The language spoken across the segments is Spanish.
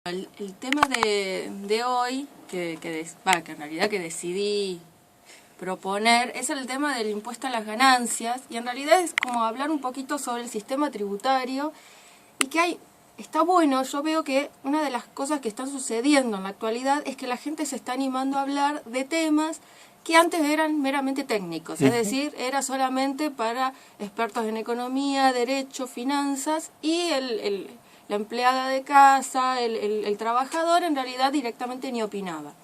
El tema de hoy, que en realidad que decidí proponer, es el tema del impuesto a las ganancias, y en realidad es como hablar un poquito sobre el sistema tributario, y que está bueno. Yo veo que una de las cosas que están sucediendo en la actualidad es que la gente se está animando a hablar de temas que antes eran meramente técnicos, es decir, era solamente para expertos en economía, derecho, finanzas, y la empleada de casa, el trabajador, en realidad directamente ni opinaba.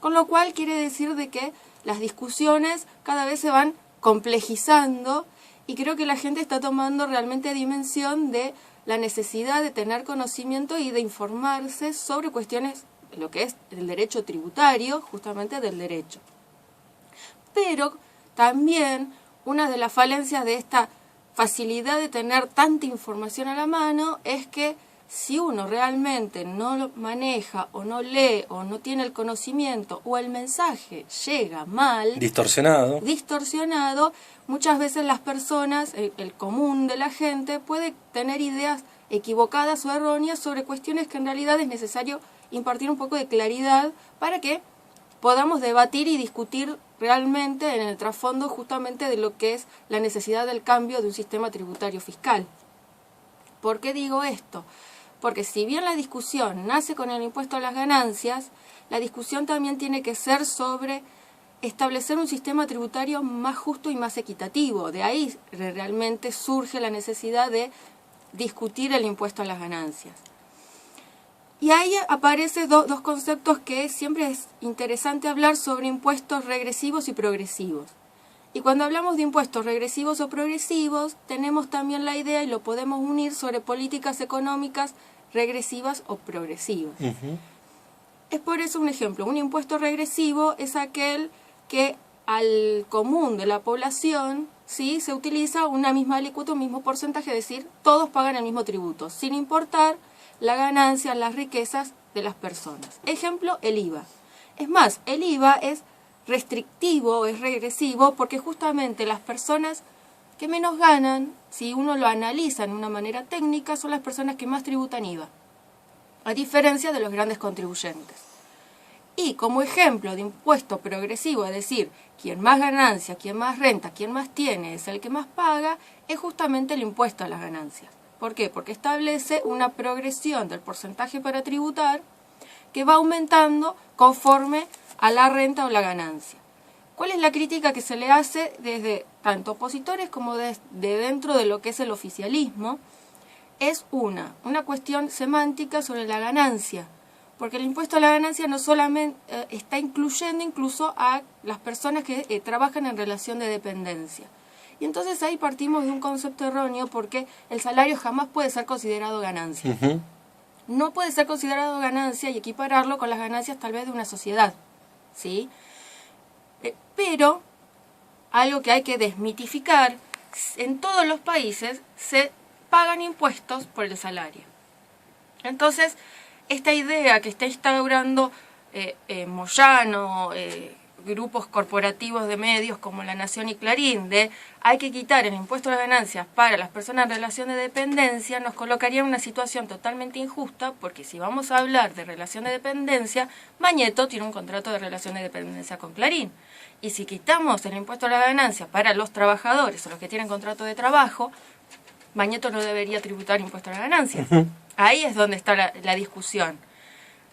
Con lo cual quiere decir de que las discusiones cada vez se van complejizando, y creo que la gente está tomando realmente dimensión de la necesidad de tener conocimiento y de informarse sobre cuestiones, lo que es el derecho tributario, justamente del derecho. Pero también una de las falencias de esta facilidad de tener tanta información a la mano es que si uno realmente no lo maneja o no lee o no tiene el conocimiento, o el mensaje llega mal, distorsionado, muchas veces las personas, el común de la gente, puede tener ideas equivocadas o erróneas sobre cuestiones que en realidad es necesario impartir un poco de claridad para que podamos debatir y discutir realmente en el trasfondo justamente de lo que es la necesidad del cambio de un sistema tributario fiscal. ¿Por qué digo esto? Porque si bien la discusión nace con el impuesto a las ganancias, la discusión también tiene que ser sobre establecer un sistema tributario más justo y más equitativo. De ahí realmente surge la necesidad de discutir el impuesto a las ganancias. Y ahí aparecen dos conceptos que siempre es interesante hablar sobre: impuestos regresivos y progresivos. Y cuando hablamos de impuestos regresivos o progresivos, tenemos también la idea, y lo podemos unir, sobre políticas económicas regresivas o progresivas. Es por eso un ejemplo: un impuesto regresivo es aquel que al común de la población, ¿sí?, se utiliza una misma alícuota, un mismo porcentaje, es decir, todos pagan el mismo tributo, sin importar la ganancia, las riquezas de las personas. Ejemplo, el IVA. Es más, el IVA es restrictivo, es regresivo, porque justamente las personas que menos ganan, si uno lo analiza en una manera técnica, son las personas que más tributan IVA, a diferencia de los grandes contribuyentes. Y como ejemplo de impuesto progresivo, es decir, quien más ganancia, quien más renta, quien más tiene, es el que más paga, es justamente el impuesto a las ganancias. ¿Por qué? Porque establece una progresión del porcentaje para tributar que va aumentando conforme a la renta o la ganancia. ¿Cuál es la crítica que se le hace desde tanto opositores como de dentro de lo que es el oficialismo? Es una cuestión semántica sobre la ganancia, porque el impuesto a la ganancia no solamente está incluyendo incluso a las personas que trabajan en relación de dependencia. Y entonces ahí partimos de un concepto erróneo, porque el salario jamás puede ser considerado ganancia. No puede ser considerado ganancia y equipararlo con las ganancias tal vez de una sociedad, ¿sí? Pero algo que hay que desmitificar: en todos los países se pagan impuestos por el salario. Entonces, esta idea que está instaurando Moyano, grupos corporativos de medios como La Nación y Clarín, de hay que quitar el impuesto a las ganancias para las personas en relación de dependencia, nos colocaría en una situación totalmente injusta, porque si vamos a hablar de relación de dependencia, Mañeto tiene un contrato de relación de dependencia con Clarín. Y si quitamos el impuesto a las ganancias para los trabajadores o los que tienen contrato de trabajo, Mañeto no debería tributar impuesto a las ganancias. Ahí es donde está la discusión.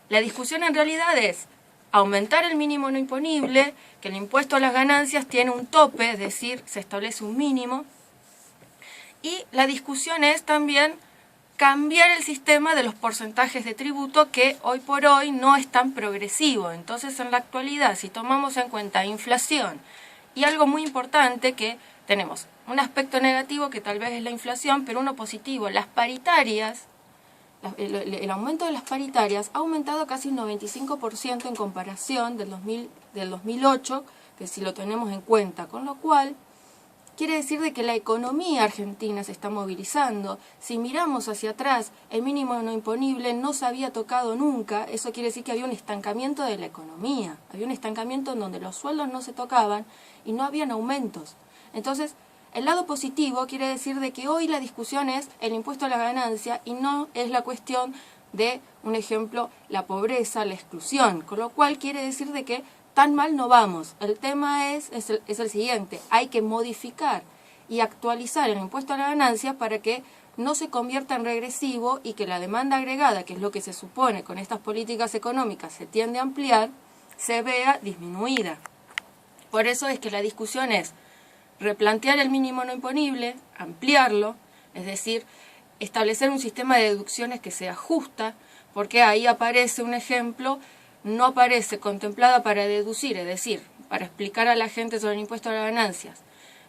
La discusión en realidad es aumentar el mínimo no imponible, que el impuesto a las ganancias tiene un tope, es decir, se establece un mínimo. Y la discusión es también cambiar el sistema de los porcentajes de tributo, que hoy por hoy no es tan progresivo. Entonces, en la actualidad, si tomamos en cuenta inflación y algo muy importante, que tenemos un aspecto negativo que tal vez es la inflación, pero uno positivo: las paritarias. El aumento de las paritarias ha aumentado casi un 95% en comparación del 2008, que si lo tenemos en cuenta, con lo cual quiere decir de que la economía argentina se está movilizando. Si miramos hacia atrás, el mínimo no imponible no se había tocado nunca. Eso quiere decir que había un estancamiento de la economía, había un estancamiento en donde los sueldos no se tocaban y no habían aumentos. Entonces, el lado positivo quiere decir de que hoy la discusión es el impuesto a la ganancia, y no es la cuestión de, un ejemplo, la pobreza, la exclusión, con lo cual quiere decir de que tan mal no vamos. El tema es el siguiente, hay que modificar y actualizar el impuesto a la ganancia para que no se convierta en regresivo y que la demanda agregada, que es lo que se supone con estas políticas económicas se tiende a ampliar, se vea disminuida. Por eso es que la discusión es replantear el mínimo no imponible, ampliarlo, es decir, establecer un sistema de deducciones que sea justa, porque ahí aparece un ejemplo, no aparece contemplada para deducir, es decir, para explicar a la gente sobre el impuesto a las ganancias.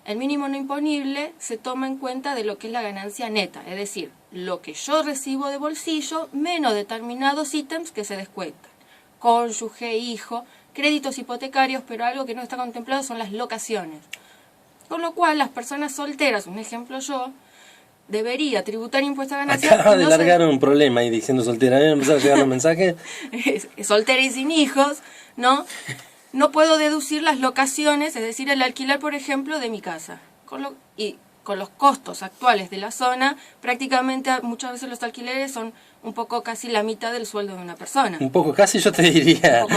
El mínimo no imponible se toma en cuenta de lo que es la ganancia neta, es decir, lo que yo recibo de bolsillo menos determinados ítems que se descuentan. Cónyuge, hijo, créditos hipotecarios, pero algo que no está contemplado son las locaciones. Con lo cual, las personas solteras, un ejemplo yo, debería tributar impuesto a ganancias. Acaba de largar un problema ahí diciendo soltera. ¿Me empezó a llegar un mensaje? Soltera y sin hijos, ¿no? No puedo deducir las locaciones, es decir, el alquiler, por ejemplo, de mi casa. Y con los costos actuales de la zona, prácticamente muchas veces los alquileres son un poco casi la mitad del sueldo de una persona. Un poco casi, yo te diría.